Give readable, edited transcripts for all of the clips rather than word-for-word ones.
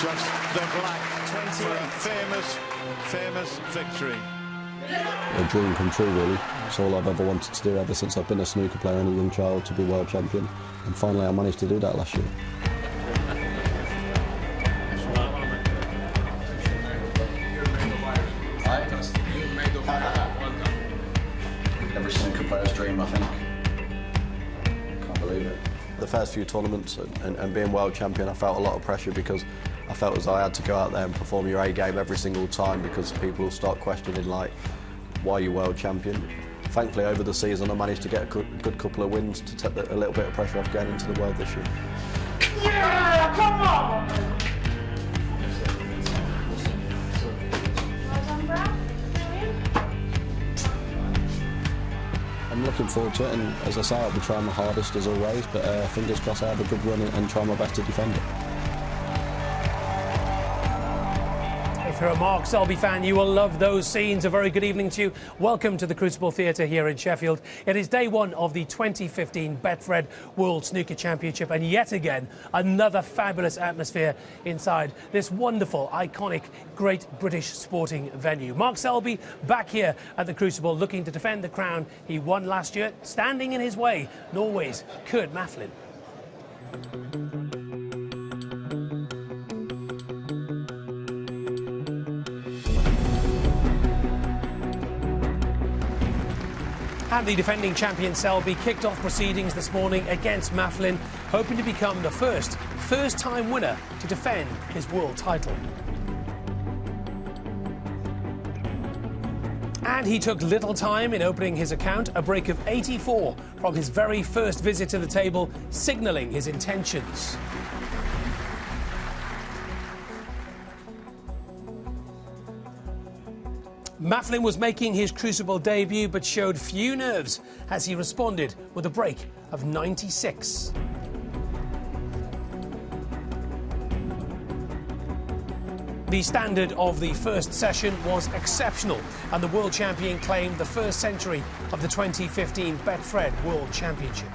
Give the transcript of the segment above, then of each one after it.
Just the black for a famous victory. A dream come true, really. It's all I've ever wanted to do ever since I've been a snooker player and a young child, to be world champion. And finally I managed to do that last year. Every snooker player's dream, I think. Can't believe it. The first few tournaments and being world champion, I felt a lot of pressure because I felt as though I had to go out there and perform your A game every single time because people will start questioning, like, why are you world champion? Thankfully, over the season, I managed to get a good couple of wins to take a little bit of pressure off going into the world this year. Yeah, come on! I'm looking forward to it, and as I say, I'll be trying my hardest as always, but fingers crossed I have a good run and try my best to defend it. If you're a Mark Selby fan, you will love those scenes. A very good evening to you. Welcome to the Crucible Theatre here in Sheffield. It is day one of the 2015 Betfred World Snooker Championship, and yet again, another fabulous atmosphere inside this wonderful, iconic, great British sporting venue. Mark Selby back here at the Crucible, looking to defend the crown he won last year. Standing in his way, Norway's Kurt Maflin. And the defending champion Selby kicked off proceedings this morning against Maflin, hoping to become the first-time winner to defend his world title. And he took little time in opening his account, a break of 84 from his very first visit to the table, signalling his intentions. Maflin was making his Crucible debut but showed few nerves as he responded with a break of 96. The standard of the first session was exceptional, and the world champion claimed the first century of the 2015 Betfred World Championship.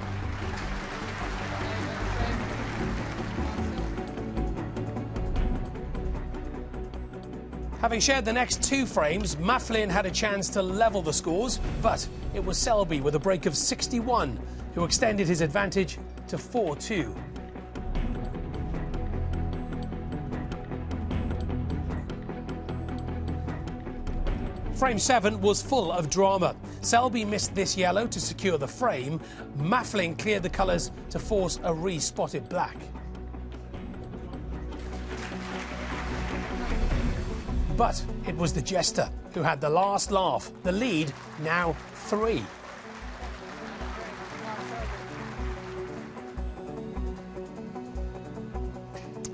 Having shared the next two frames, Maflin had a chance to level the scores, but it was Selby with a break of 61 who extended his advantage to 4-2. Frame 7 was full of drama. Selby missed this yellow to secure the frame. Maflin cleared the colours to force a re-spotted black. But it was the jester who had the last laugh. The lead now 3.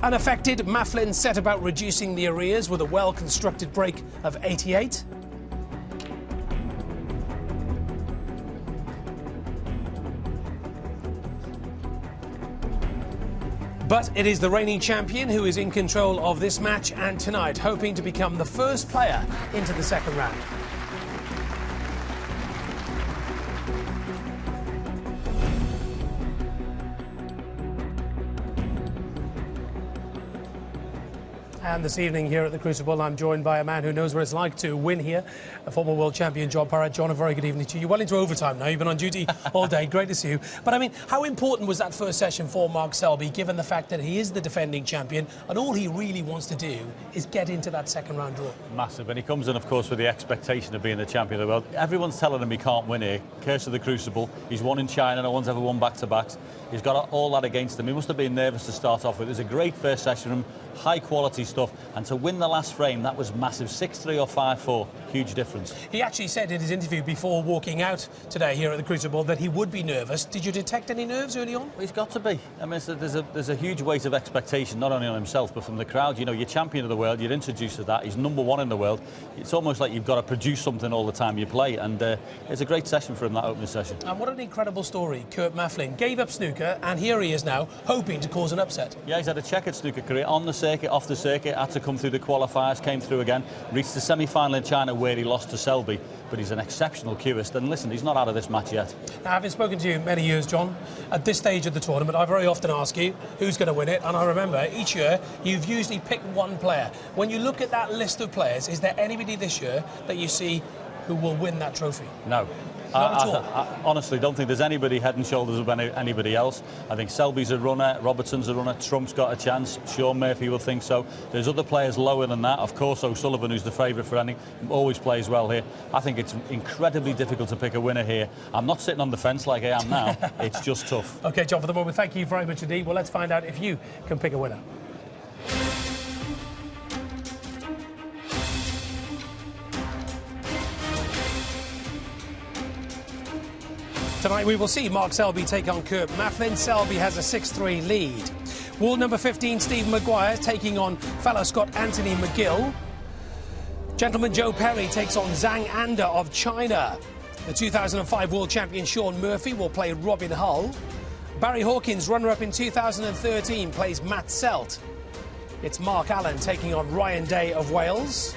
Unaffected, Maflin set about reducing the arrears with a well-constructed break of 88. But it is the reigning champion who is in control of this match and tonight, hoping to become the first player into the second round. And this evening here at the Crucible, I'm joined by a man who knows what it's like to win here, a former world champion, John Parrott. John, a very good evening to you. You're well into overtime now. You've been on duty all day. Great to see you. But, I mean, how important was that first session for Mark Selby, given the fact that he is the defending champion and all he really wants to do is get into that second round draw? Massive. And he comes in, of course, with the expectation of being the champion of the world. Everyone's telling him he can't win here. Curse of the Crucible. He's won in China. No one's ever won back-to-backs. He's got all that against him. He must have been nervous to start off with. It was a great first session from him. high quality stuff, and to win the last frame, that was massive. 6-3 or 5-4, huge difference. He actually said in his interview before walking out today here at the Crucible that he would be nervous. Did you detect any nerves early on? Well, he's got to be. I mean, there's a huge weight of expectation, not only on himself, but from the crowd. You know, you're champion of the world, you're introduced to that, he's #1 in the world. It's almost like you've got to produce something all the time you play, and it's a great session for him, that opening session. And what an incredible story. Kurt Maflin gave up snooker, and here he is now, hoping to cause an upset. Yeah, he's had a checkered snooker career, on the circuit, off the circuit, had to come through the qualifiers, came through again, reached the semi-final in China where he lost to Selby, but he's an exceptional cueist, and listen, he's not out of this match yet. Now, having spoken to you many years, John, at this stage of the tournament, I very often ask you who's going to win it, and I remember each year you've usually picked one player. When you look at that list of players, is there anybody this year that you see who will win that trophy? No. I honestly don't think there's anybody head and shoulders above anybody else. I think Selby's a runner, Robertson's a runner, Trump's got a chance, Sean Murphy will think so. There's other players lower than that. Of course, O'Sullivan, who's the favourite for anything, always plays well here. I think it's incredibly difficult to pick a winner here. I'm not sitting on the fence like I am now. It's just tough. OK, John, for the moment, thank you very much indeed. Well, let's find out if you can pick a winner. Tonight we will see Mark Selby take on Kurt Maflin. Selby has a 6-3 lead. World number 15 Steve Maguire taking on fellow Scot Anthony McGill. Gentleman Joe Perry takes on Zhang Anda of China. The 2005 world champion Sean Murphy will play Robin Hull. Barry Hawkins, runner-up in 2013, plays Matt Selt. It's Mark Allen taking on Ryan Day of Wales.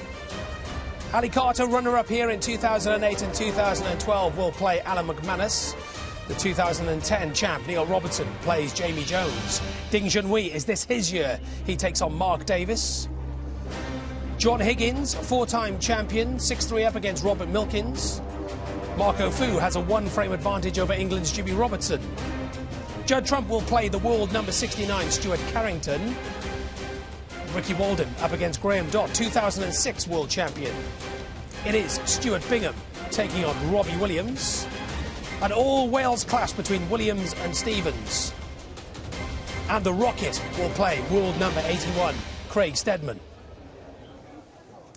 Ali Carter, runner-up here in 2008 and 2012, will play Alan McManus. The 2010 champ Neil Robertson plays Jamie Jones. Ding Junhui, is this his year? He takes on Mark Davis. John Higgins, four-time champion, 6-3 up against Robert Milkins. Marco Fu has a one-frame advantage over England's Jimmy Robertson. Judd Trump will play the world number 69 Stuart Carrington. Ricky Walden up against Graham Dodd, 2006 world champion. It is Stuart Bingham taking on Robbie Williams. An all-Wales clash between Williams and Stevens. And the Rocket will play world number 81, Craig Steadman.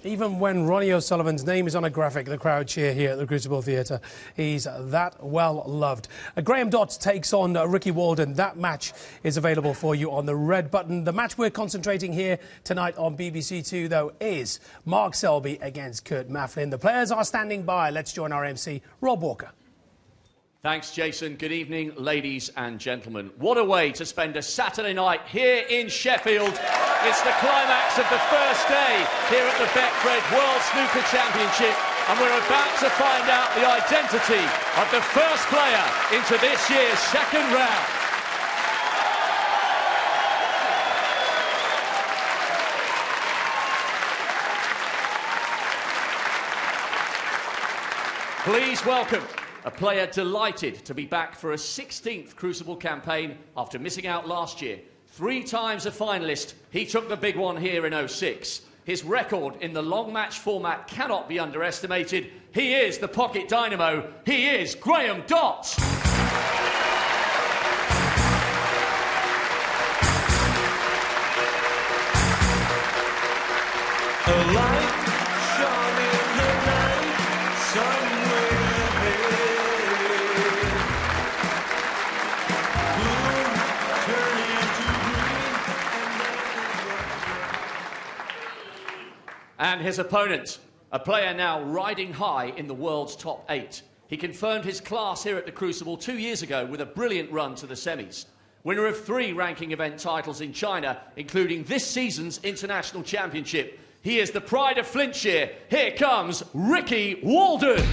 Even when Ronnie O'Sullivan's name is on a graphic, the crowd cheer here at the Crucible Theatre. He's that well loved. Graham Dodd takes on Ricky Walden. That match is available for you on the red button. The match we're concentrating here tonight on BBC Two, though, is Mark Selby against Kurt Maflin. The players are standing by. Let's join our MC, Rob Walker. Thanks, Jason. Good evening, ladies and gentlemen. What a way to spend a Saturday night here in Sheffield. It's the climax of the first day here at the Betfred World Snooker Championship, and we're about to find out the identity of the first player into this year's second round. Please welcome a player delighted to be back for a 16th Crucible campaign after missing out last year. 3 times a finalist, he took the big one here in 06. His record in the long match format cannot be underestimated. He is the pocket dynamo. He is Graham Dodd. A light shone in the night somewhere. And his opponent, a player now riding high in the world's top 8. He confirmed his class here at the Crucible 2 years ago with a brilliant run to the semis. Winner of 3 ranking event titles in China, including this season's International Championship. He is the pride of Flintshire. Here comes Ricky Walden.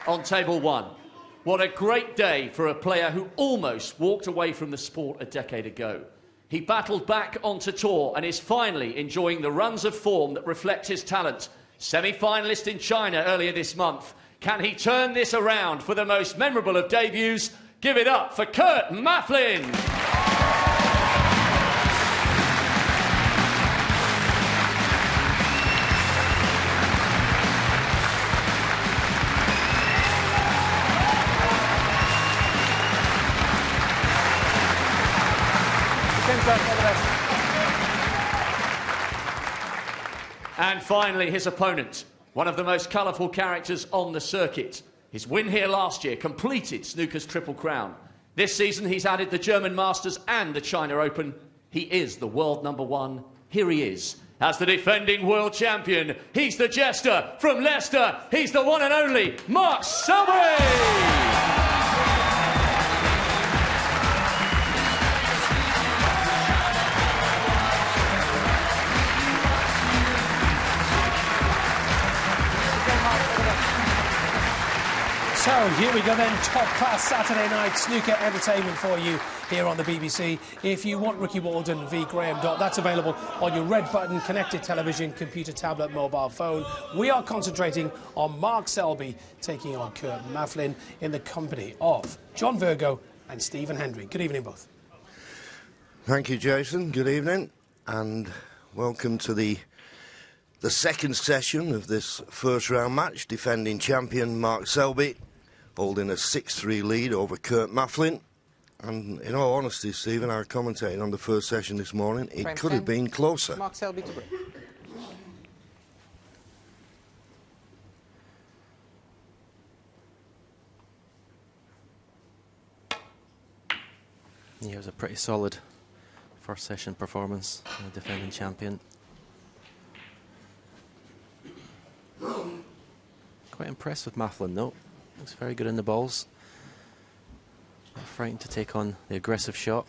On table 1, what a great day for a player who almost walked away from the sport a decade ago. He battled back onto tour and is finally enjoying the runs of form that reflect his talent. Semi-finalist in China earlier this month. Can he turn this around for the most memorable of debuts? Give it up for Kurt Maflin. And finally, his opponent, one of the most colourful characters on the circuit. His win here last year completed snooker's Triple Crown. This season, he's added the German Masters and the China Open. He is the world #1. Here he is, as the defending world champion. He's the jester from Leicester. He's the one and only Mark Selby. So here we go then, top-class Saturday night snooker entertainment for you here on the BBC. If you want Ricky Walden v Graham Dott, that's available on your red button, connected television, computer, tablet, mobile phone. We are concentrating on Mark Selby taking on Kurt Maflin in the company of John Virgo and Stephen Hendry. Good evening, both. Thank you, Jason. Good evening, and welcome to the second session of this first round match. Defending champion Mark Selby holding a 6-3 lead over Kurt Maflin. And in all honesty, Stephen, I commentated on the first session this morning. It could have been closer. Mark Selby to break. Yeah, it was a pretty solid first session performance, the defending champion. Quite impressed with Maflin though. Looks very good in the balls. Not frightened to take on the aggressive shot.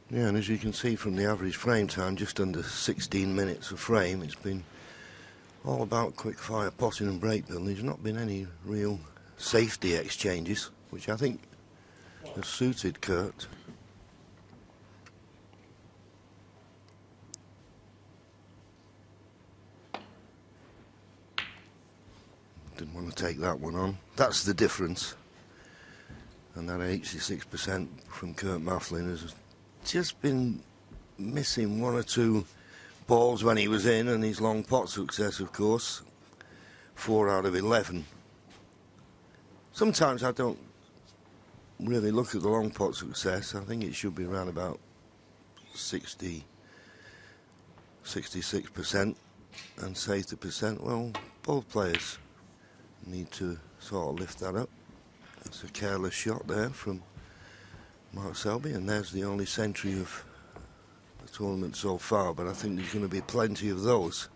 Yeah, and as you can see from the average frame time, just under 16 minutes of frame, it's been all about quick fire potting and break building. There's not been any real safety exchanges, which I think has suited Kurt. Didn't want to take that one on. That's the difference. And that 86% from Kurt Maflin has just been missing one or two balls when he was in, and his long pot success, of course, 4 out of 11. Sometimes I don't really look at the long pot success. I think it should be around about 66%, and safety percent. Well, both players need to sort of lift that up. That's a careless shot there from Mark Selby, and there's the only century of the tournament so far, but I think there's going to be plenty of those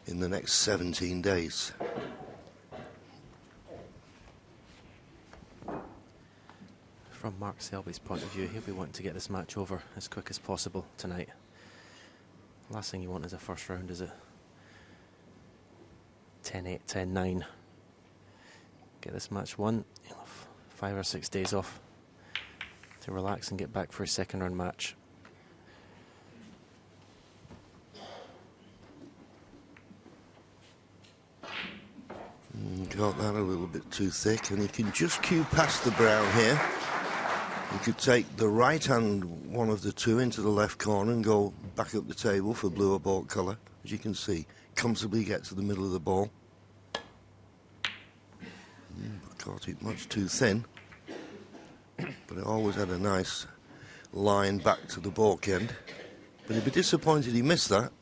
in the next 17 days. From Mark Selby's point of view, he'll be wanting to get this match over as quick as possible tonight. Last thing you want is a first round, is it? 10-8, 10-9. Get this match won. He'll have 5 or 6 days off to relax and get back for his second round match. Got that a little bit too thick, and he can just cue past the brown here. He could take the right hand, one of the two, into the left corner and go back up the table for blue or ball colour. As you can see, comfortably get to the middle of the ball. Caught it much too thin, but it always had a nice line back to the balk end. But he'd be disappointed he missed that.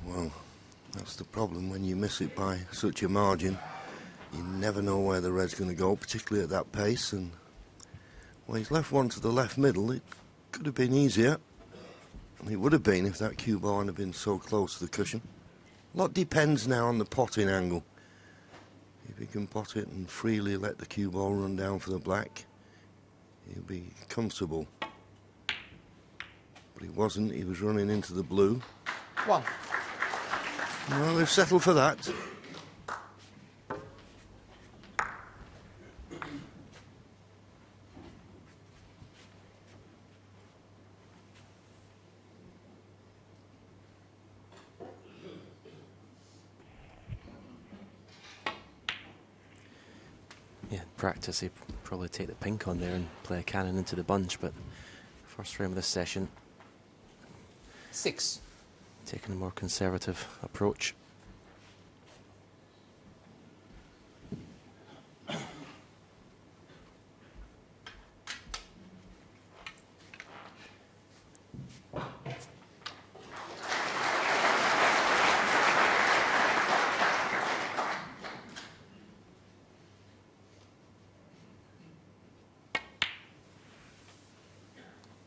Well, that's the problem when you miss it by such a margin. You never know where the red's going to go, particularly at that pace. And well, he's left one to the left middle. It could have been easier. And it would have been if that cue ball hadn't been so close to the cushion. A lot depends now on the potting angle. If he can pot it and freely let the cue ball run down for the black, he'll be comfortable. But he wasn't. He was running into the blue. 1. Well, they've settled for that. Yeah, practice, he'd probably take the pink on there and play a cannon into the bunch, but first frame of this session, 6. taking a more conservative approach.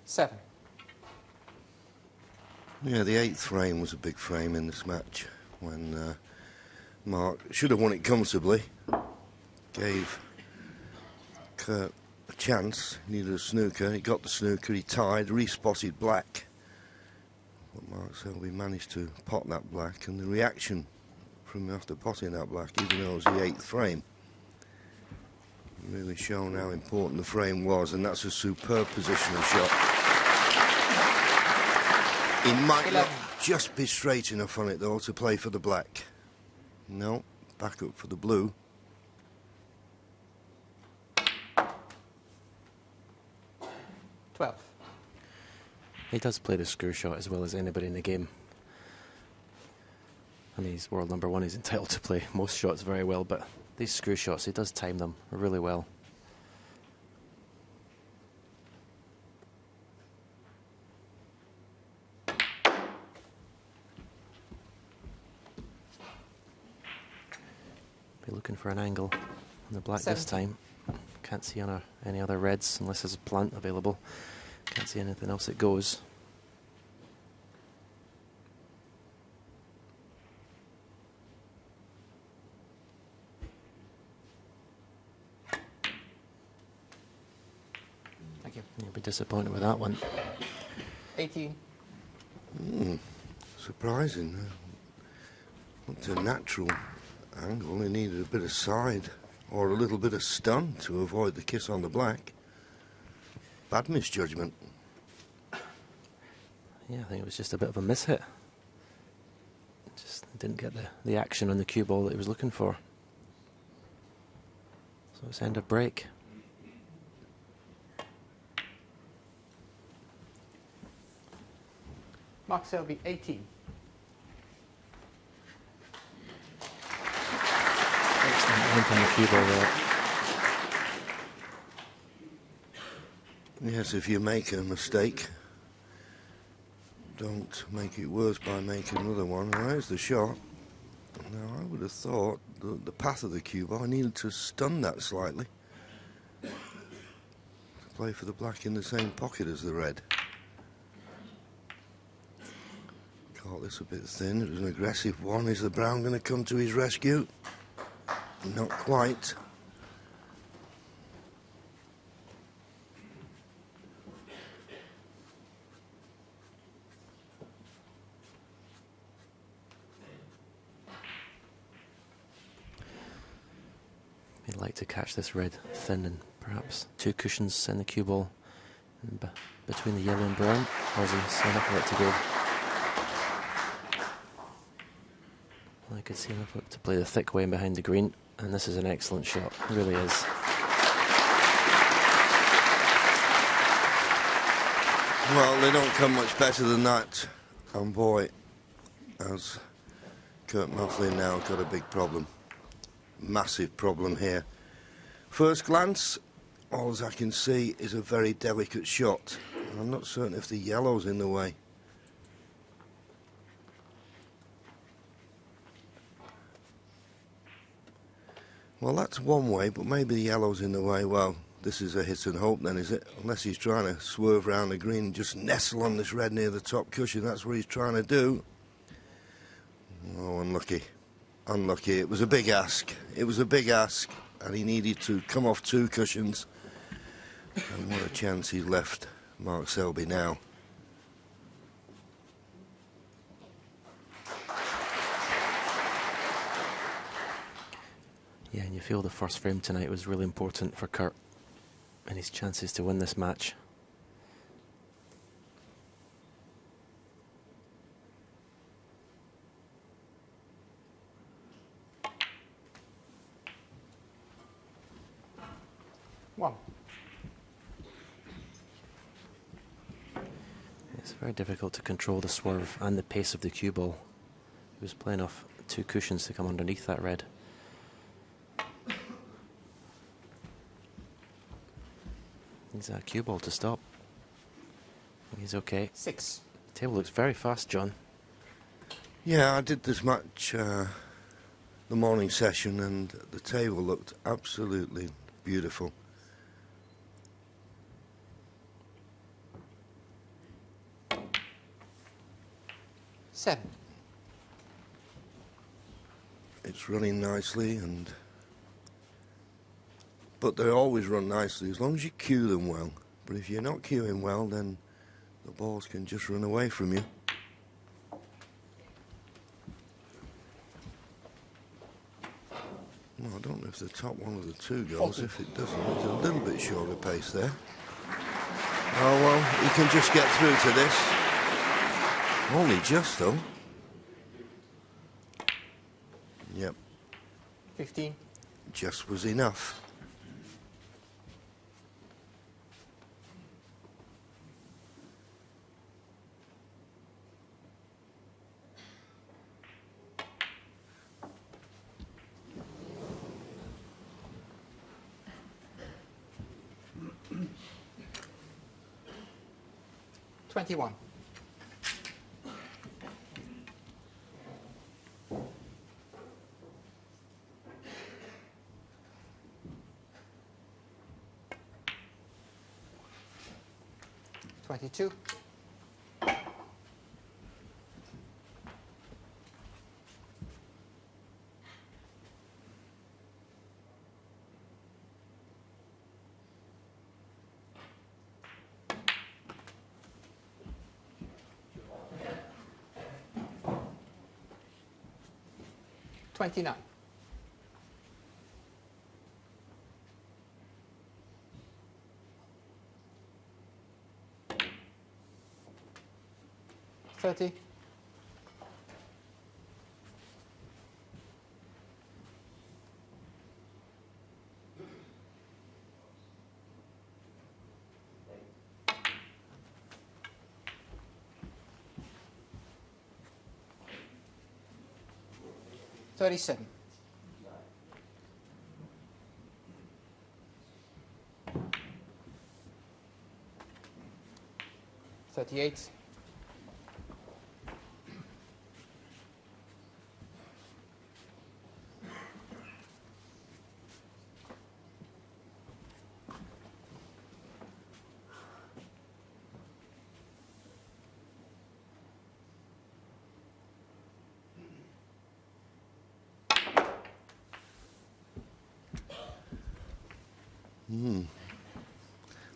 Seven. Yeah, the 8th frame was a big frame in this match when Mark should have won it comfortably. Gave Kurt a chance. He needed a snooker. He got the snooker. He tied, respotted black. But Mark Selby managed to pot that black, and the reaction from after potting that black, even though it was the 8th frame, really shown how important the frame was, and that's a superb positional shot. He might not just be straight enough on it, though, to play for the black. No, back up for the blue. He does play the screw shot as well as anybody in the game. I mean, he's world number 1, he's entitled to play most shots very well, but these screw shots, he does time them really well. Be looking for an angle on the black 7. this time. Can't see on any other reds unless there's a plant available. Can't see anything else that goes. Thank you. You'll be disappointed with that one. 18. Surprising. It's a natural angle. He needed a bit of side or a little bit of stun to avoid the kiss on the black. Bad misjudgment. Yeah, I think it was just a bit of a mishit. Just didn't get the action on the cue ball that he was looking for. So it's end of break. Mark Selby, 18. Excellent hint on the cue ball there. Yes, if you make a mistake, don't make it worse by making another one. And there's the shot. Now, I would have thought the path of the cue ball, I needed to stun that slightly. To play for the black in the same pocket as the red. Caught this a bit thin. It was an aggressive one. Is the brown going to come to his rescue? Not quite. He'd like to catch this red thin and perhaps 2 cushions send the cue ball between the yellow and brown, or is he seeing enough for it to go? Well, I could see enough for it to play the thick way in behind the green, and this is an excellent shot, it really is. Well, they don't come much better than that. And boy, has Kurt Maflin now got a big problem. Massive problem here. First glance, all I can see is a very delicate shot. I'm not certain if the yellow's in the way. Well, that's one way, but maybe the yellow's in the way. Well, this is a hit and hope then, is it? Unless he's trying to swerve round the green and just nestle on this red near the top cushion. That's what he's trying to do. Oh, unlucky. Unlucky. It was a big ask. It was a big ask, and he needed to come off 2 cushions. And what a chance he's left Mark Selby now. Yeah, and you feel the first frame tonight was really important for Kurt and his chances to win this match. One. It's very difficult to control the swerve and the pace of the cue ball. He was playing off 2 cushions to come underneath that red. Needs that cue ball to stop. He's okay. 6. The table looks very fast, John. Yeah, I did this match the morning session, and the table looked absolutely beautiful. Seven. It's running nicely, but they always run nicely as long as you cue them well. But if you're not cueing well, then the balls can just run away from you. Well, I don't know if the top one of the 2 goes. If it doesn't, it's a little bit shorter pace there. Oh well, he can just get through to this. Only just, though. Yep. 15. Just was enough. $21. $22. $29. $30. $37. $38.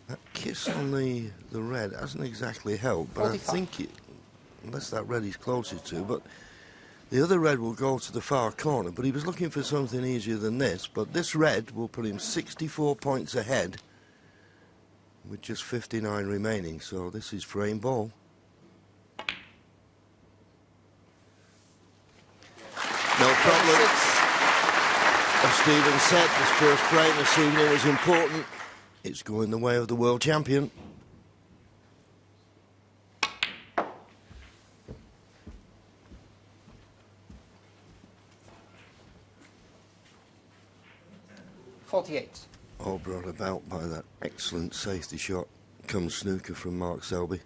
That kiss on the red hasn't exactly helped, but 45. I think it, unless that red he's closer to, but the other red will go to the far corner, but he was looking for something easier than this, but this red will put him 64 points ahead with just 59 remaining, so this is frame ball. No problem. As Stephen said, this first frame this evening was important. It's going the way of the world champion. $48. All brought about by that excellent safety shot. Comes Snooker from Mark Selby.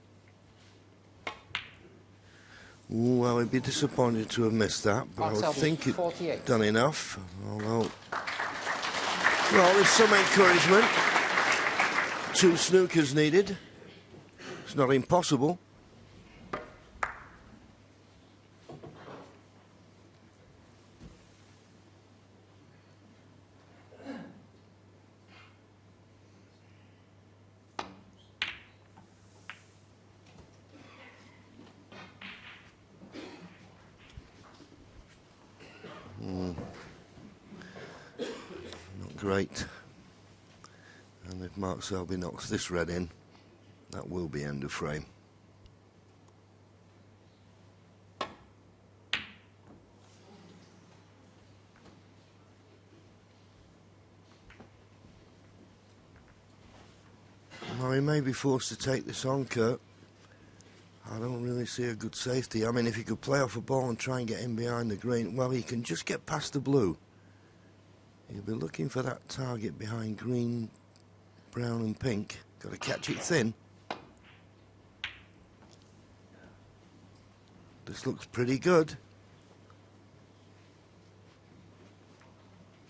Ooh, I would be disappointed to have missed that, but Mark I would Selby, think it's 48. done enough. Although, well, there's some encouragement. 2 snookers needed. It's not impossible. great. And if Mark Selby knocks this red in, that will be end of frame. Well, he may be forced to take this on, Kurt. I don't really see a good safety. I mean, if he could play off a ball and try and get in behind the green, well, he can just get past the blue. He'll be looking for that target behind green, brown and pink. Got to catch it thin. This looks pretty good.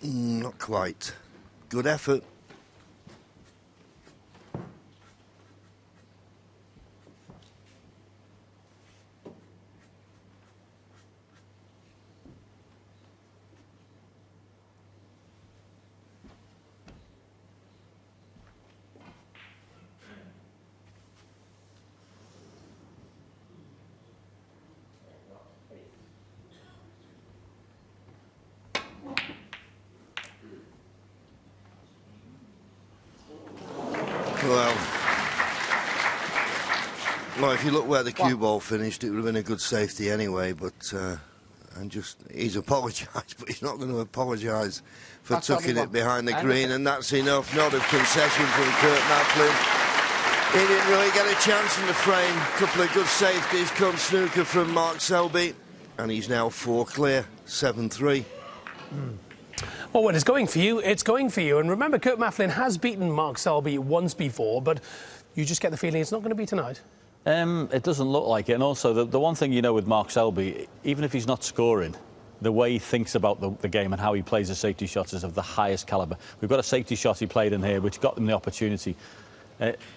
Not quite. Good effort. Well, if you look where the cue ball finished, it would have been a good safety anyway, but he's apologised, but he's not going to apologise for tucking it behind the green, and that's enough. Not of concession from Kurt Maflin. He didn't really get a chance in the frame. A couple of good safeties come snooker from Mark Selby, and he's now 4 clear, 7-3. Well, when it's going for you, it's going for you. And remember, Kurt Maflin has beaten Mark Selby once before, but you just get the feeling it's not going to be tonight. It doesn't look like it. And also, the one thing you know with Mark Selby, even if he's not scoring, the way he thinks about the game and how he plays the safety shots is of the highest calibre. We've got a safety shot he played in here, which got him the opportunity.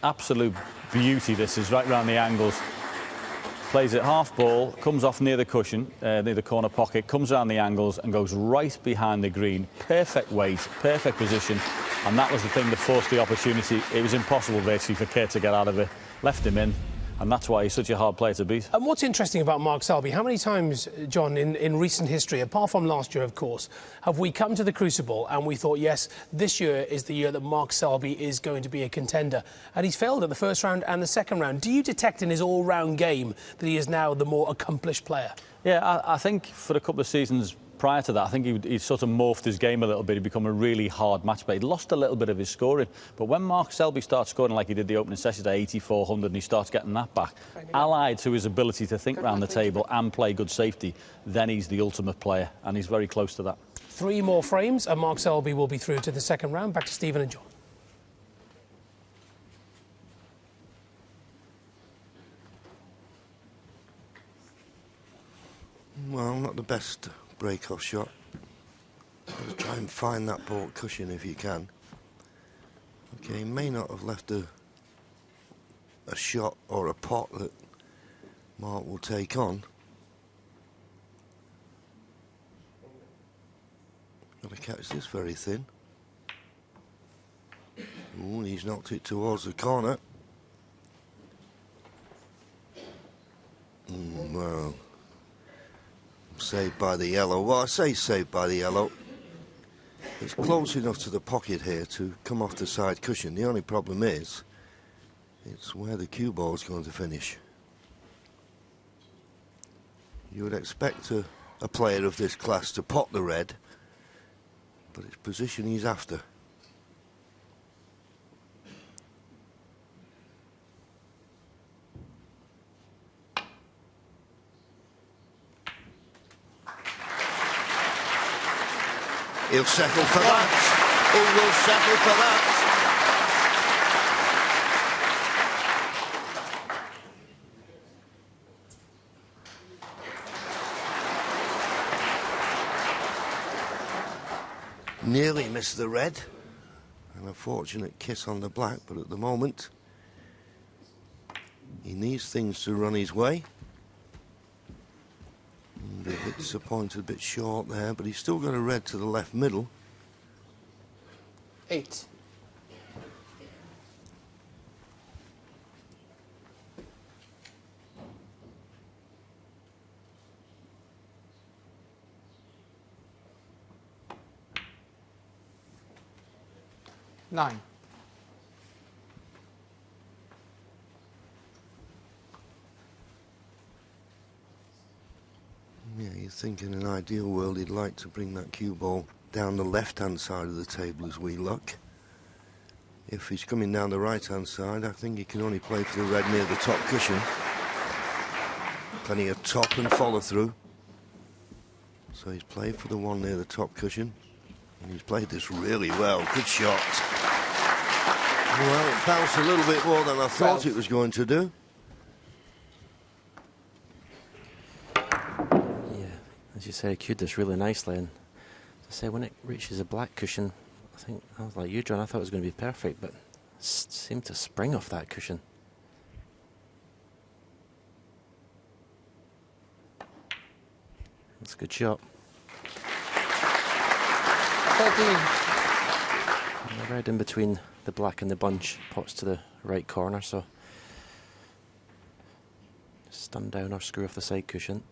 Absolute beauty, this is, right round the angles. Plays it half ball, comes off near the cushion, near the corner pocket, comes around the angles and goes right behind the green. Perfect weight, perfect position. And that was the thing that forced the opportunity. It was impossible, basically, for Kurt to get out of it. Left him in. And that's why he's such a hard player to beat. And what's interesting about Mark Selby, how many times, John, in recent history, apart from last year, of course, have we come to the Crucible and we thought, yes, this year is the year that Mark Selby is going to be a contender? And he's failed at the first round and the second round. Do you detect in his all-round game that he is now the more accomplished player? Yeah, I think for a couple of seasons prior to that, I think he'd sort of morphed his game a little bit. He'd become a really hard match player. He'd lost a little bit of his scoring. But when Mark Selby starts scoring like he did the opening sessions at 8400 and he starts getting that back, allied to his ability to think round the table and play good safety, then he's the ultimate player, and he's very close to that. 3 more frames and Mark Selby will be through to the second round. Back to Stephen and John. Well, not the best break-off shot. Just try and find that ball cushion if you can. Okay, he may not have left a shot or a pot that Mark will take on. Got to catch this very thin. Ooh, he's knocked it towards the corner. Well, saved by the yellow. Well, I say saved by the yellow. It's close enough to the pocket here to come off the side cushion. The only problem is, it's where the cue ball is going to finish. You would expect a player of this class to pot the red, but it's position he's after. He'll settle for that. He will settle for that. Nearly missed the red. An unfortunate kiss on the black, but at the moment, he needs things to run his way. A bit disappointed, a bit short there, but he's still got a red to the left middle. 8. 9. Yeah, you think in an ideal world he'd like to bring that cue ball down the left-hand side of the table as we look. If he's coming down the right-hand side, I think he can only play for the red near the top cushion. Plenty of top and follow-through. So he's played for the one near the top cushion. And he's played this really well. Good shot. Well, it bounced a little bit more than I thought it was going to do. Yeah, as you say, he cued this really nicely. And as I say, when it reaches a black cushion, I think I was like you, John. I thought it was going to be perfect, but it seemed to spring off that cushion. That's a good shot. 13. And the red in between the black and the bunch pots to the right corner, so stun down or screw off the side cushion.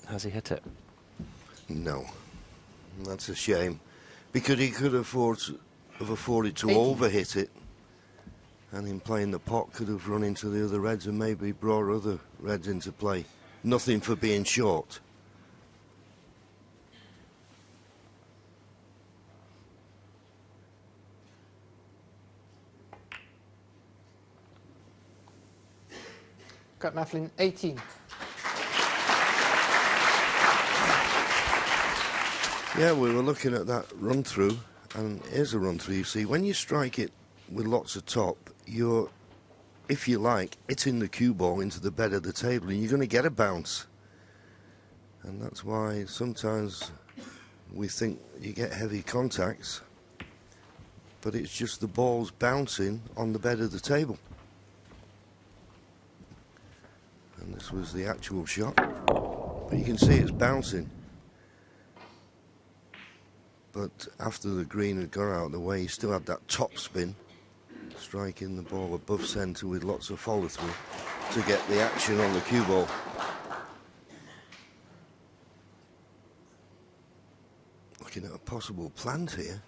Has he hit it? No. That's a shame. Because he could have afforded to 18. overhit it. And in playing the pot could have run into the other reds and maybe brought other reds into play. Nothing for being short. Got Maflin 18. Yeah, we were looking at that run through, and here's a run through. You see, when you strike it with lots of top, you're, if you like, hitting the cue ball into the bed of the table, and you're going to get a bounce. And that's why sometimes we think you get heavy contacts, but it's just the ball's bouncing on the bed of the table. And this was the actual shot, but you can see it's bouncing. But after the green had gone out of the way, he still had that top spin, striking the ball above centre with lots of follow-through to get the action on the cue ball. Looking at a possible plant here.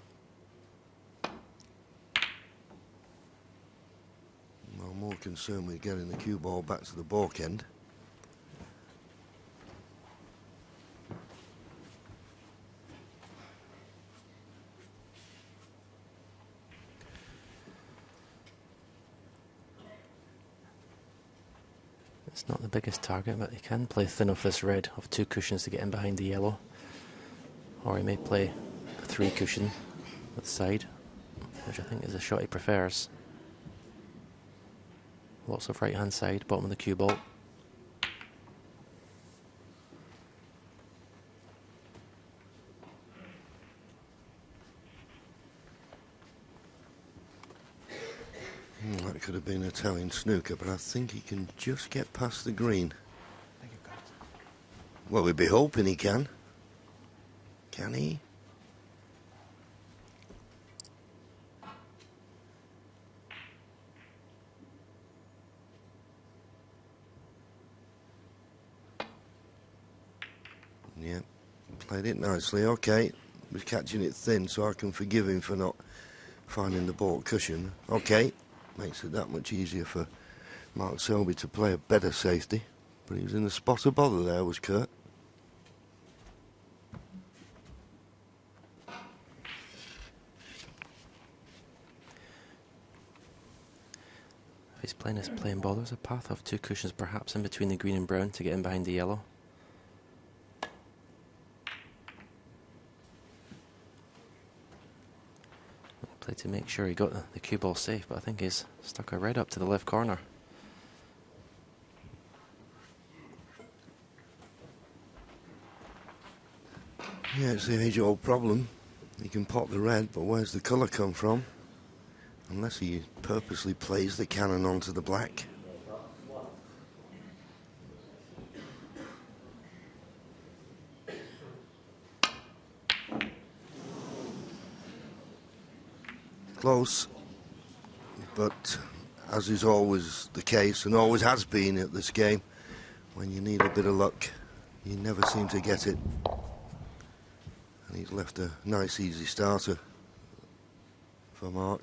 I'm more concerned with getting the cue ball back to the balk end. It's not the biggest target, but he can play thin off this red of 2 cushions to get in behind the yellow. Or he may play a 3 cushion at the side, which I think is a shot he prefers. Lots of right-hand side, bottom of the cue ball. That could have been Italian snooker, but I think he can just get past the green. Well, we'd be hoping he can. Can he? Yeah, played it nicely. Okay, was catching it thin, so I can forgive him for not finding the ball cushion. Okay, makes it that much easier for Mark Selby to play a better safety. But he was in the spot of bother there, was Kurt. If he's playing his plain ball, there's a path of 2 cushions perhaps in between the green and brown to get in behind the yellow. Play to make sure he got the cue ball safe, but I think he's stuck a red up to the left corner. Yeah, it's the age-old problem. He can pop the red, but where's the colour come from? Unless he purposely plays the cannon onto the black. Close, but as is always the case, and always has been at this game, when you need a bit of luck, you never seem to get it. And He's left a nice easy starter for Mark.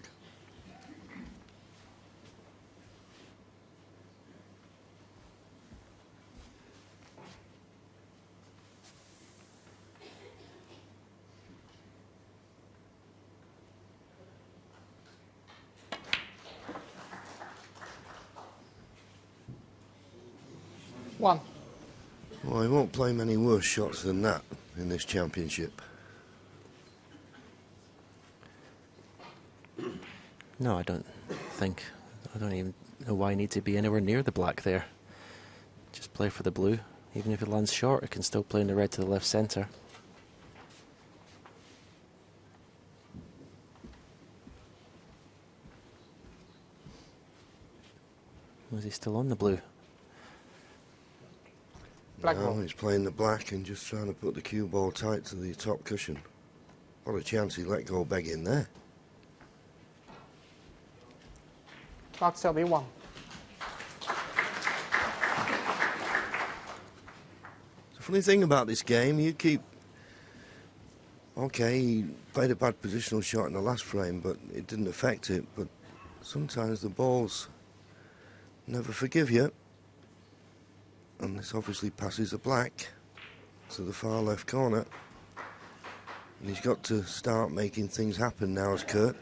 One. Well, he won't play many worse shots than that in this championship. No, I don't think. I don't even know why I need to be anywhere near the black there. Just play for the blue. Even if it lands short, it can still play in the red to the left centre. Was he still on the blue? Black No, ball. he's playing the black and just trying to put the cue ball tight to the top cushion. What a chance he let go beg in there. Mark Selby, 1. The funny thing about this game, you keep... Okay, he played a bad positional shot in the last frame, but it didn't affect it. But sometimes the balls never forgive you. And this obviously passes a black to the far left corner. And he's got to start making things happen now as Kurt.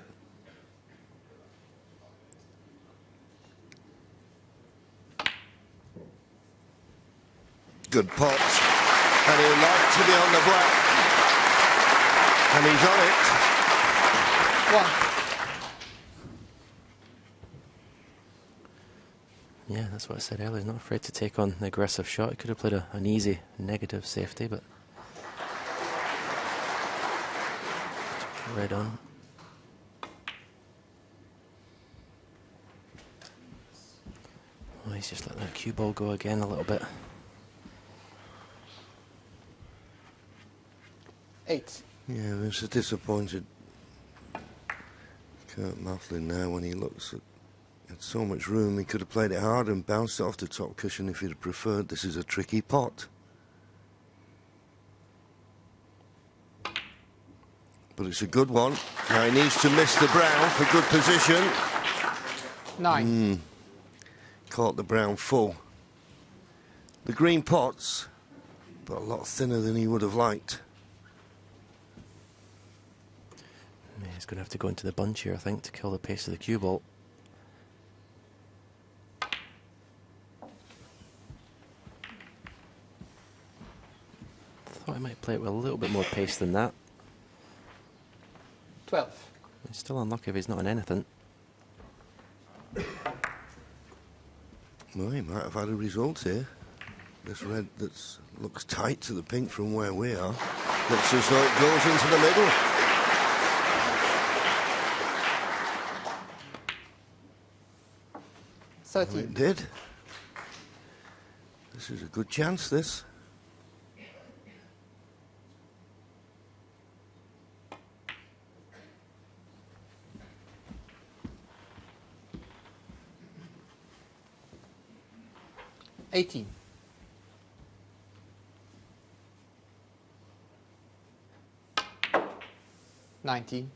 Good pot. And he'd like to be on the black. And he's on it. 1. Yeah, that's what I said earlier. He's not afraid to take on the aggressive shot. He could have played an easy negative safety, but took red on. Oh, he's just let that cue ball go again a little bit. 8. Yeah, there's a disappointed Kurt Maflin now when he looks at had so much room. He could have played it hard and bounced it off the top cushion if he'd have preferred. This is a tricky pot. But it's a good one. Now he needs to miss the brown for good position. 9. Caught the brown full. The green pots, but a lot thinner than he would have liked. Yeah, he's going to have to go into the bunch here, I think, to kill the pace of the cue ball. Thought I might play it with a little bit more pace than that. 12. He's still unlucky if he's not in anything. Well, he might have had a result here. This red that looks tight to the pink from where we are. Looks as though it goes into the middle. Oh, 13. it did. This is a good chance, this. $18. 19.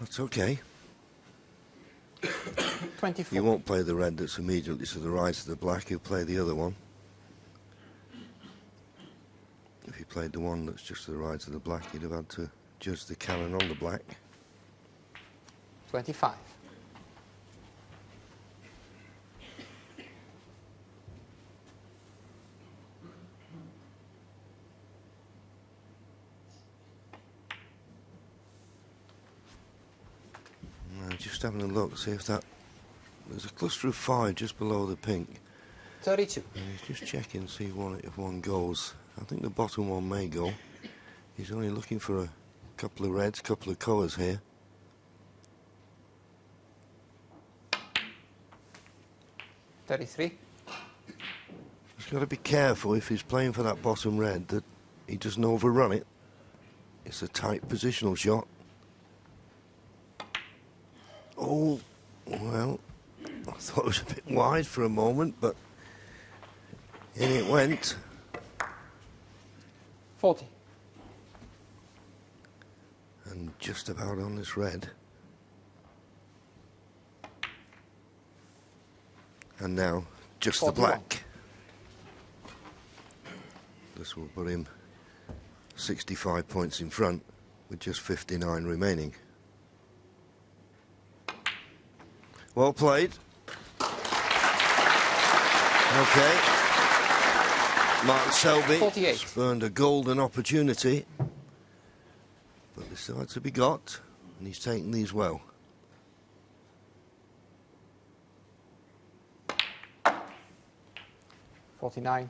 That's okay. 24. You won't play the red that's immediately to the right of the black, you'll play the other one. If you played the one that's just to the right of the black, you'd have had to judge the cannon on the black. 25. Just having a look, see if that... There's a cluster of 5 just below the pink. 32. He's just checking, see if one goes. I think the bottom one may go. He's only looking for a couple of reds, couple of colours here. $33. He's got to be careful if he's playing for that bottom red that he doesn't overrun it. It's a tight positional shot. Oh, well, I thought it was a bit wide for a moment, but in it went. 40. And just about on this red. And now, just 41. the black. This will put him 65 points in front with just 59 remaining. Well played. Okay. Mark Selby 48. spurned a golden opportunity, but there's still to be got, and he's taken these well. $49.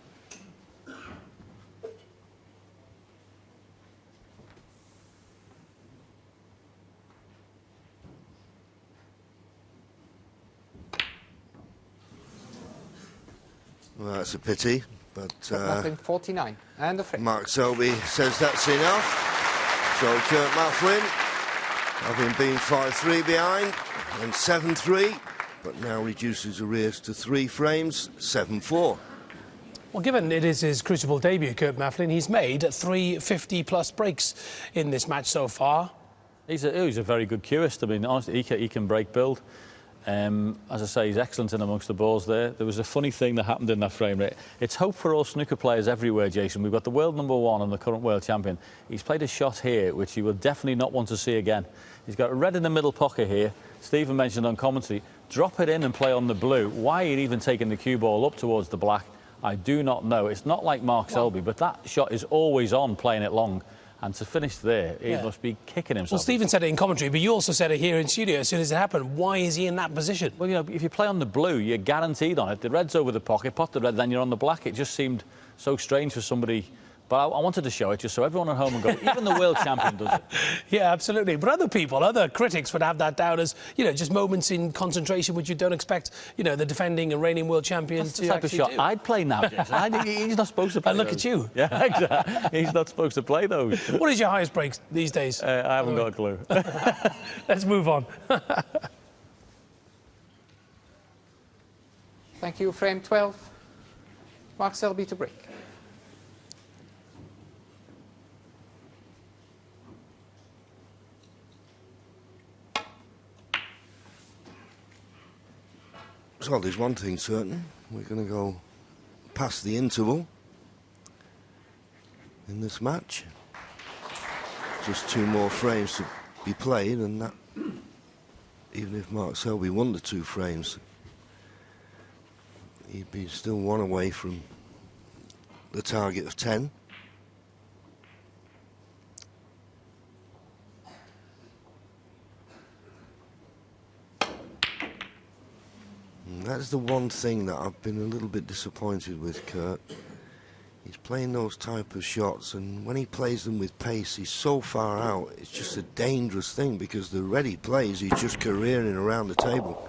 Well, that's a pity, but Maflin 49 and a frame. Mark Selby says that's enough. So Kurt Maflin, having been 5-3 behind and 7-3, but now reduces arrears to 3 frames, 7-4. Well, given it is his Crucible debut, Kurt Maflin, he's made 3 50-plus breaks in this match so far. He's a very good cueist. I mean, honestly, he can break build. As I say, he's excellent in amongst the balls there. There was a funny thing that happened in that frame rate. It's hope for all snooker players everywhere, Jason. We've got the world #1 and the current world champion. He's played a shot here which he will definitely not want to see again. He's got a red in the middle pocket here. Stephen mentioned on commentary, drop it in and play on the blue. Why are you even taking the cue ball up towards the black? I do not know. It's not like Mark Selby, but that shot is always on, playing it long. And to finish there, he must be kicking himself. Well, Stephen said it in commentary, but you also said it here in studio as soon as it happened. Why is he in that position? Well, you know, if you play on the blue, you're guaranteed on it. The red's over the pocket, pot the red, then you're on the black. It just seemed so strange for somebody. But I wanted to show it just so everyone at home would go, even the world champion does it. Yeah, absolutely. But other critics would have that down as, you know, just moments in concentration which you don't expect, you know, the defending and reigning world champion That's to the type of actually shot do. I'd play now, Jason. He's not supposed to play And look those. at you. Yeah, exactly. He's not supposed to play those. What is your highest break these days? I haven't got a clue. Let's move on. Thank you. Frame 12. Mark Selby to break. So there's one thing certain. We're going to go past the interval in this match. Just 2 more frames to be played, and that, even if Mark Selby won the 2 frames, he'd be still 1 away from the target of 10. That's the one thing that I've been a little bit disappointed with Kurt. He's playing those type of shots, and when he plays them with pace, he's so far out. It's just a dangerous thing, because the red he plays, he's just careering around the table.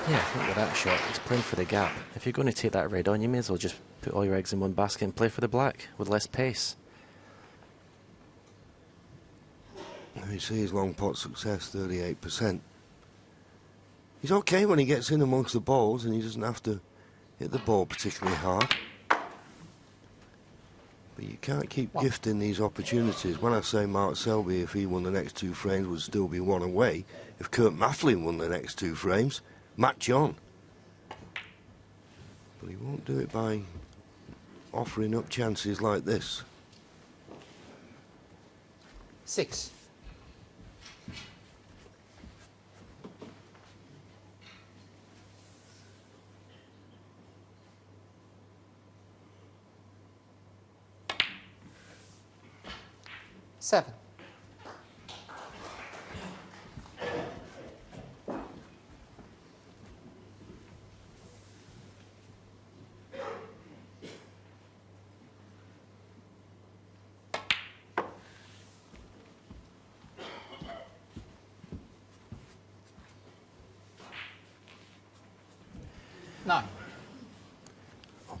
Yeah, I think with that shot, he's playing for the gap. If you're going to take that red on, you may as well just put all your eggs in one basket and play for the black with less pace. You see his long pot success, 38%. He's okay when he gets in amongst the balls and he doesn't have to hit the ball particularly hard. But you can't keep gifting these opportunities. When I say Mark Selby, if he won the next 2 frames, would still be 1 away. If Kurt Maflin won the next 2 frames, match on. But he won't do it by offering up chances like this. 6. Seven. Nine.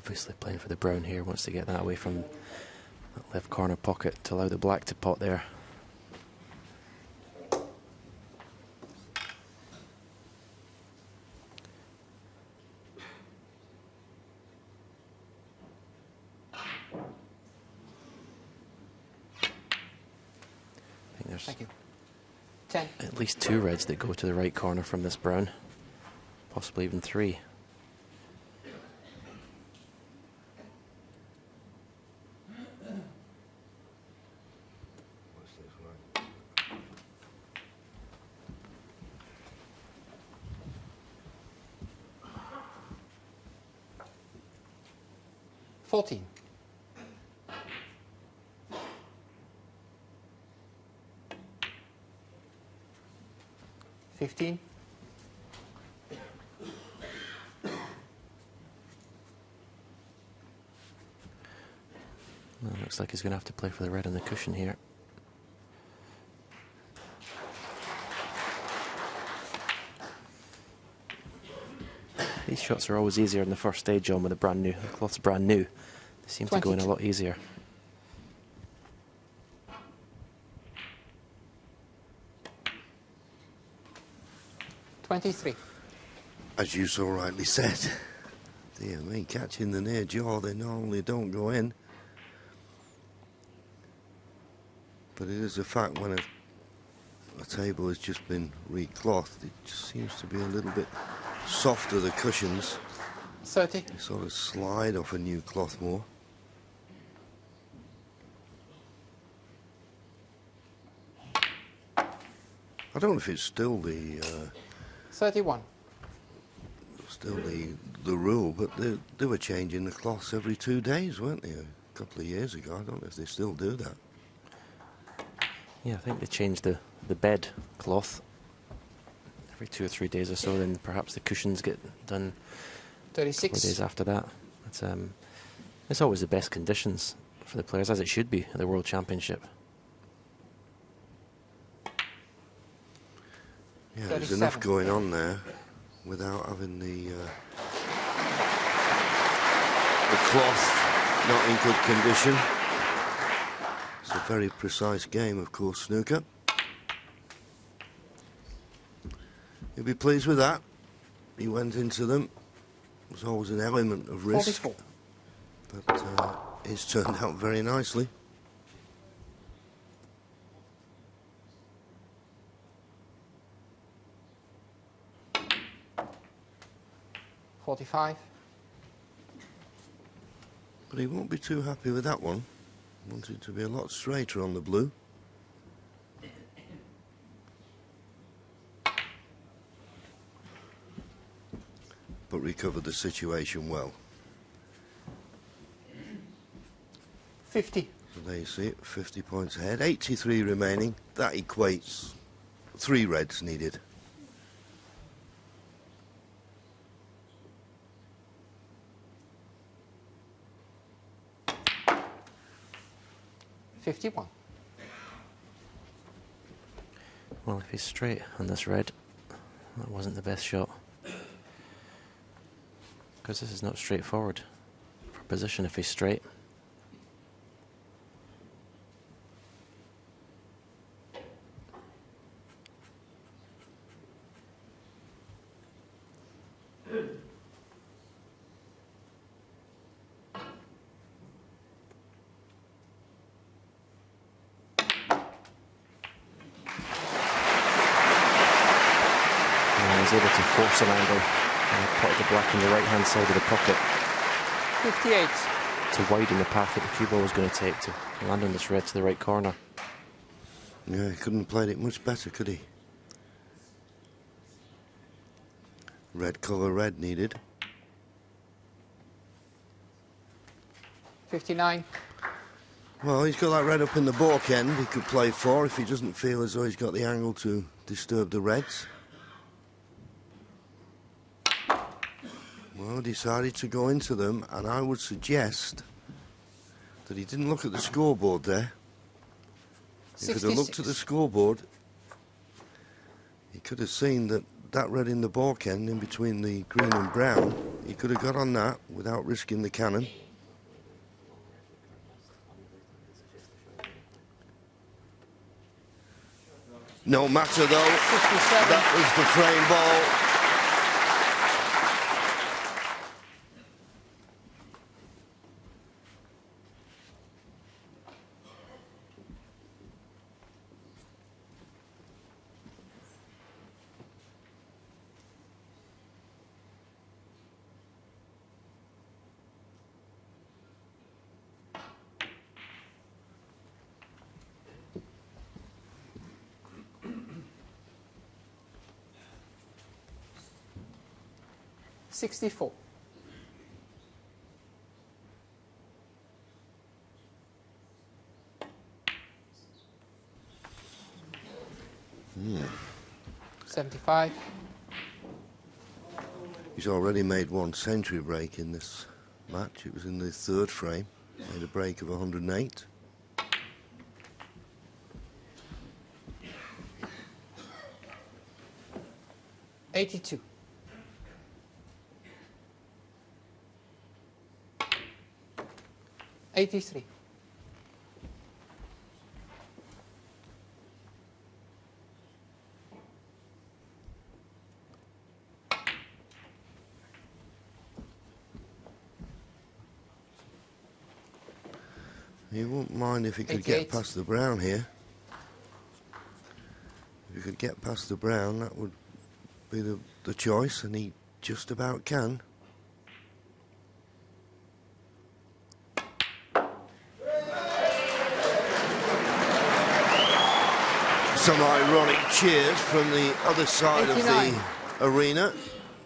Obviously playing for the brown here, wants to get that away from that left corner pocket to allow the black to pot there. I think there's Thank you. 10. at least 2 reds that go to the right corner from this brown, possibly even 3. $14. 15. Well, looks like he's going to have to play for the red on the cushion here. These shots are always easier in the first stage, John, with the cloth's brand new. They seem to go in a lot easier. $23. As you so rightly said, dear me, catching the near jaw, they normally don't go in. But it is a fact when a table has just been reclothed, it just seems to be a little bit softer, the cushions. 30. They sort of slide off a new cloth more. I don't know if it's still the 31. still the rule, but they were changing the cloths every 2 days, weren't they? A couple of years ago. I don't know if they still do that. Yeah, I think they changed the bed cloth every 2 or 3 days or so, then perhaps the cushions get done 36. a couple of days after that. It's always the best conditions for the players, as it should be at the World Championship. Yeah, there's enough going on there without having the cloth not in good condition. It's a very precise game, of course, snooker. He'll be pleased with that. He went into them. There's always an element of risk. 44. But it's turned out very nicely. $45. But he won't be too happy with that one. Wants it to be a lot straighter on the blue. But recovered the situation well. 50. So there you see it, 50 points ahead, 83 remaining. That equates 3 reds needed. $51. Well, if he's straight on this red, that wasn't the best shot. Because this is not straightforward for position if he's straight. Able to force an angle and pot the black on the right hand side of the pocket 58. to widen the path that the cue ball was going to take to land on this red to the right corner. Yeah, he couldn't have played it much better, could he? Red cover red needed. 59. Well, he's got that red up in the balk end. He could play 4 if he doesn't feel as though he's got the angle to disturb the reds. Well, decided to go into them, and I would suggest that he didn't look at the scoreboard there. He could have looked at the scoreboard. He could have seen that red in the balk end in between the green and brown he could have got on that without risking the cannon. No matter though, 57. that was the frame ball. $64. $75. He's already made one century break in this match. It was in the 3rd frame. Made a break of 108. $82. $83. He wouldn't mind if he could get 88. past the brown here. If he could get past the brown, that would be the choice, and he just about can. Some ironic cheers from the other side 89. of the arena.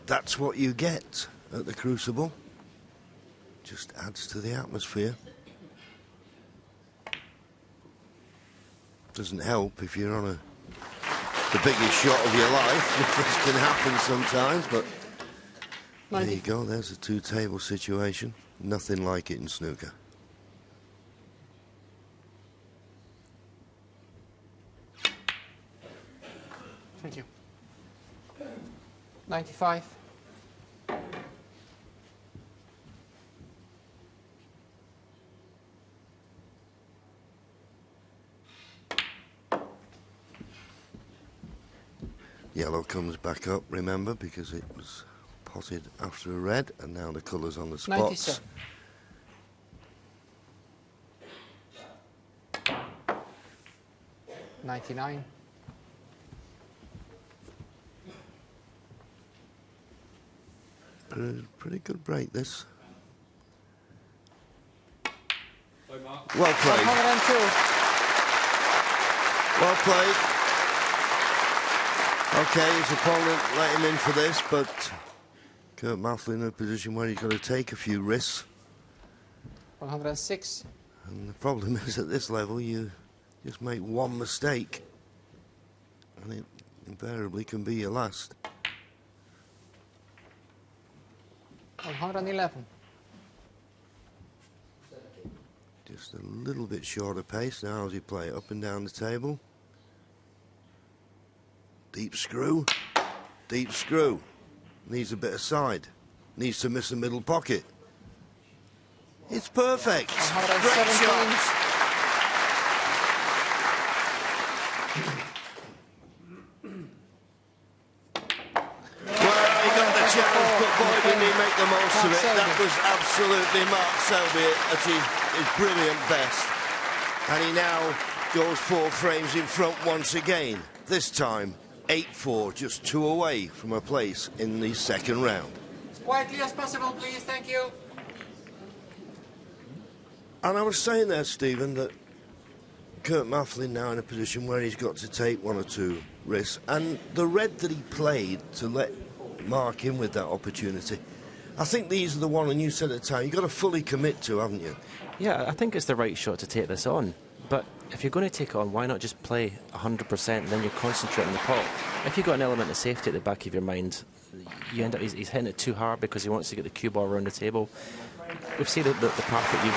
That's what you get at the Crucible. Just adds to the atmosphere. Doesn't help if you're on the biggest shot of your life. This can happen sometimes, but there you go. There's a two-table situation. Nothing like it in snooker. Thank you. 95. Yellow comes back up, remember, because it was potted after a red, and now the colour's on the spots. 97. 99. Pretty good break, this. Well played. 102. Well played. Okay, his opponent let him in for this, but Kurt Maflin in a position where he's got to take a few risks. 106. And the problem is, at this level, you just make one mistake, and it invariably can be your last. 111. Just a little bit shorter pace now as he play up and down the table. Deep screw, deep screw. Needs a bit of side. Needs to miss the middle pocket. It's perfect. Great shot. Well, he got the chance, but boy, didn't he make the most of it. That was absolutely Mark Selby at his brilliant best. And he now goes 4 frames in front once again. This time, 8-4, just 2 away from a place in the second round. Quietly as possible, please. Thank you. And I was saying there, Stephen, that Kurt Maflin now in a position where he's got to take 1 or 2 risks. And the red that he played to let Mark in with that opportunity, I think these are the one, and you said at the time, you've got to fully commit to, haven't you? Yeah, I think it's the right shot to take this on. But if you're going to take it on, why not just play 100% and then you concentrate on the pot? If you've got an element of safety at the back of your mind, you end up, he's hitting it too hard because he wants to get the cue ball around the table. We've seen the path that you've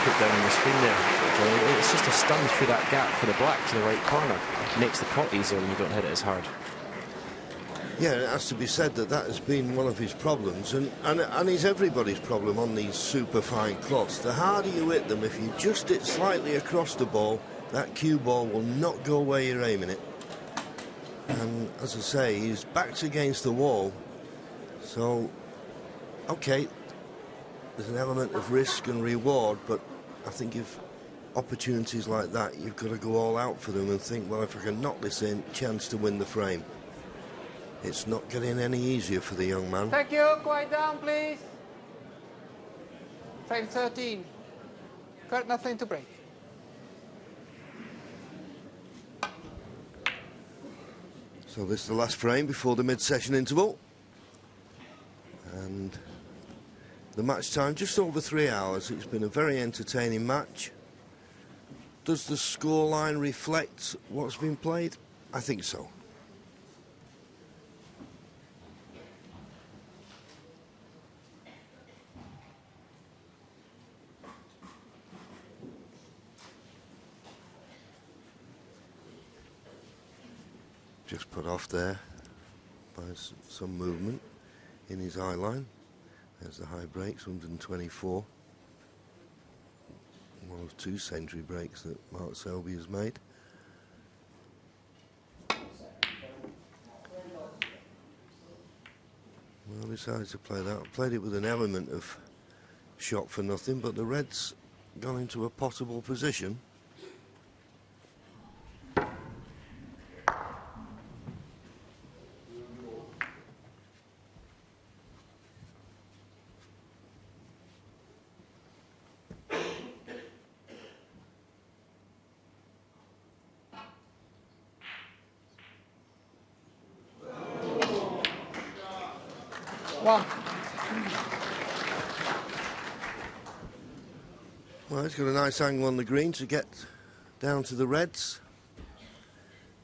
put down on the screen there. It's just a stun through that gap for the black to the right corner. It makes the pot easier when you don't hit it as hard. Yeah, it has to be said that that has been one of his problems, and it's everybody's problem on these super fine cloths. The harder you hit them, if you just hit slightly across the ball, that cue ball will not go where you're aiming it. And as I say, his back's against the wall, so okay, there's an element of risk and reward, but I think if opportunities like that, you've got to go all out for them and think, well, if I can knock this in, chance to win the frame. It's not getting any easier for the young man. Thank you. Quiet down, please. Frame 13. Got nothing to break. So this is the last frame before the mid-session interval. And the match time just over 3 hours. It's been a very entertaining match. Does the scoreline reflect what's been played? I think so. Just put off there by some movement in his eye line. There's the high breaks, 124. One of 2 century breaks that Mark Selby has made. Well, decided to play that. Played it with an element of shot for nothing, but the Reds gone into a possible position. Well, he's got a nice angle on the green to get down to the Reds.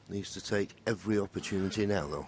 Needs to take every opportunity now, though.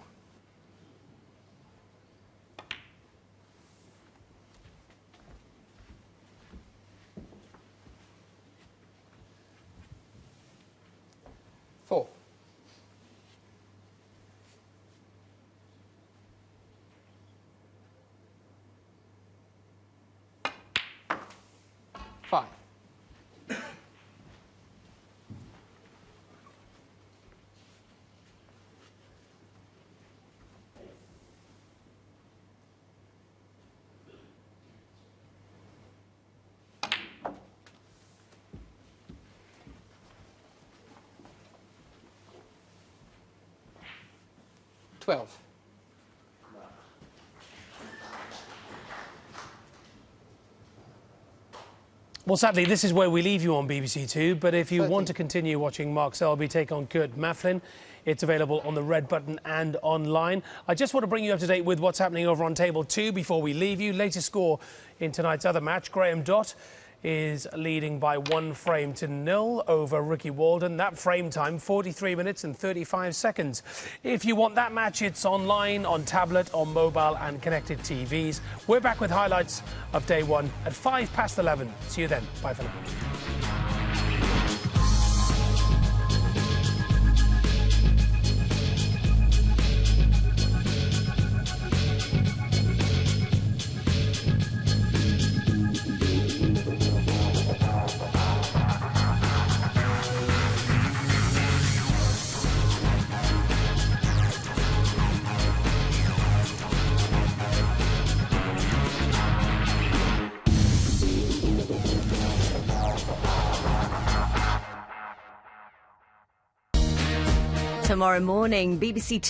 Well, sadly, this is where we leave you on BBC Two, but if you want to continue watching Mark Selby take on Kurt Maflin, it's available on the red button and online. I just want to bring you up to date with what's happening over on Table 2 before we leave you. Latest score in tonight's other match, Graham Dott is leading by 1-0 over Ricky Walden. That frame time, 43 minutes and 35 seconds. If you want that match, it's online, on tablet, on mobile and connected TVs. We're back with highlights of day 1 at 11:05. See you then. Bye for now. Tomorrow morning, BBC Two.